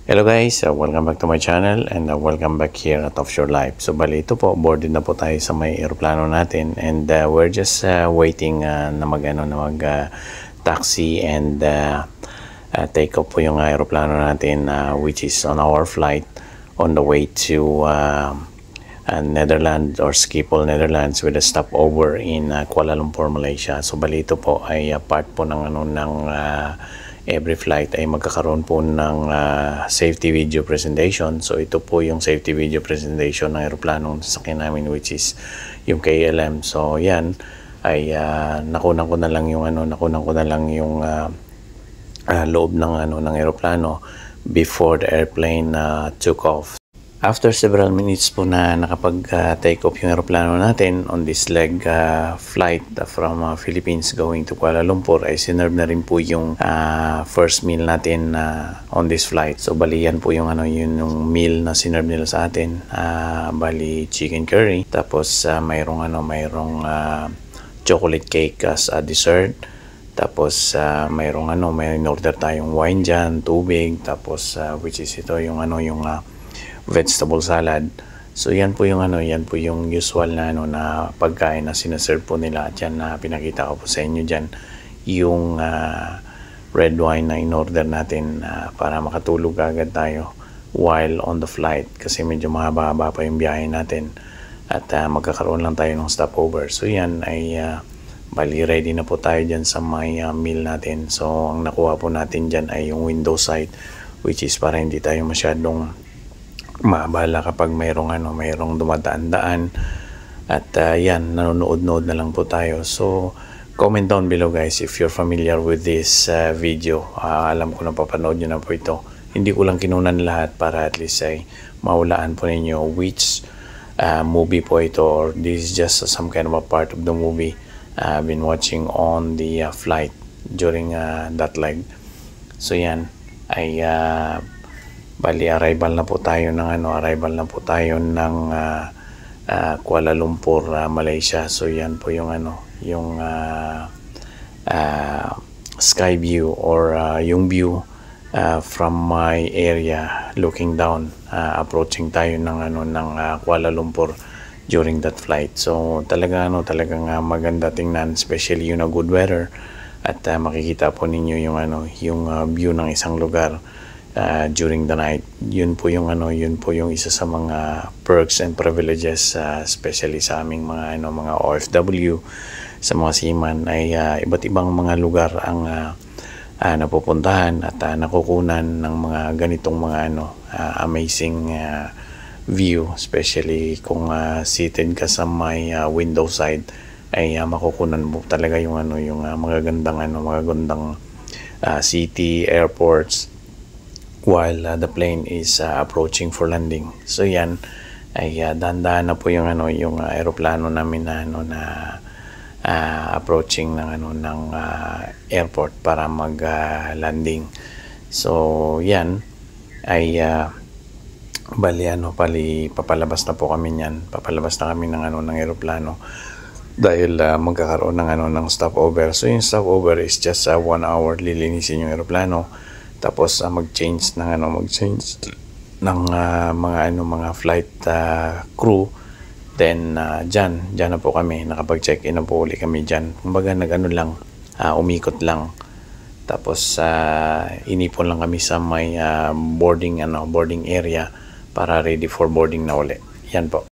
Hello guys, welcome back to my channel and welcome back here at Offshore Life. So bali ito po, boarded na po tayo sa may aeroplano natin and we're just waiting na mag taxi and take off po yung aeroplano natin which is on our flight on the way to Netherlands or Schiphol, Netherlands with a stopover in Kuala Lumpur, Malaysia. So bali ito po ay part po ng every flight ay magkakaroon po ng safety video presentation. So ito po yung safety video presentation ng aeroplanong sasakyan namin which is yung KLM. So yan ay nakunan ko na lang yung loob ng ng aeroplano before the airplane took off. After several minutes po na nakapag-take off yung aeroplano natin on this leg flight from Philippines going to Kuala Lumpur, ay sinerve na rin po yung first meal natin on this flight. So bali yan po yung yung meal na sinerve nila sa atin. Bali chicken curry, tapos mayroong chocolate cake as a dessert. Tapos mayroong may order tayong wine dyan, tubig, tapos which is ito yung vegetable salad. So yan po yung usual na pagkain na sinaserve po nila. At yan pinakita ko po sa inyo dyan yung red wine na in-order natin para makatulog agad tayo while on the flight kasi medyo mahaba-haba pa yung biyahe natin at magkakaroon lang tayo ng stopover. So yan ay bali ready na po tayo dyan sa may meal natin. So ang nakuha po natin dyan ay yung window side which is para hindi tayo masyadong maabala kapag mayroong dumadaan-daan at yan, nanonood-nood na lang po tayo. So comment down below guys if you're familiar with this video. Alam ko na papanood nyo na po ito. Hindi ko lang kinunan lahat para at least ay maulaan po ninyo which movie po ito or this is just some kind of a part of the movie I've been watching on the flight during that leg. So yan ay bali arrival na po tayo ng Kuala Lumpur, Malaysia. So yan po yung sky view or yung view from my area looking down, approaching tayo ng Kuala Lumpur during that flight. So talagang maganda tingnan, especially yung good weather at makikita po ninyo yung view ng isang lugar during the night. Yun po yung isa sa mga perks and privileges especially sa aming mga OFW, sa mga seaman ay iba't ibang mga lugar ang napupuntahan at nakukunan ng mga ganitong mga amazing view, especially kung seated ka sa may window side ay makukunan mo talaga yung mga gandang city, airports while the plane is approaching for landing. So yan ay dahan-dahan na po yung aeroplano namin na approaching ng airport para mag-landing. So yan ay bali papalabas na po kami niyan. Papalabas na kami ng aeroplano dahil magkakaroon ng stopover. So yung stopover is just 1 hour, lilinisin yung aeroplano. Tapos mag-change ng mga flight crew. Then dyan na po kami, nakapag-check-in na po ulit kami dyan. Kumbaga umikot lang. Tapos inipon lang kami sa may boarding area para ready for boarding na ulit. Yan po.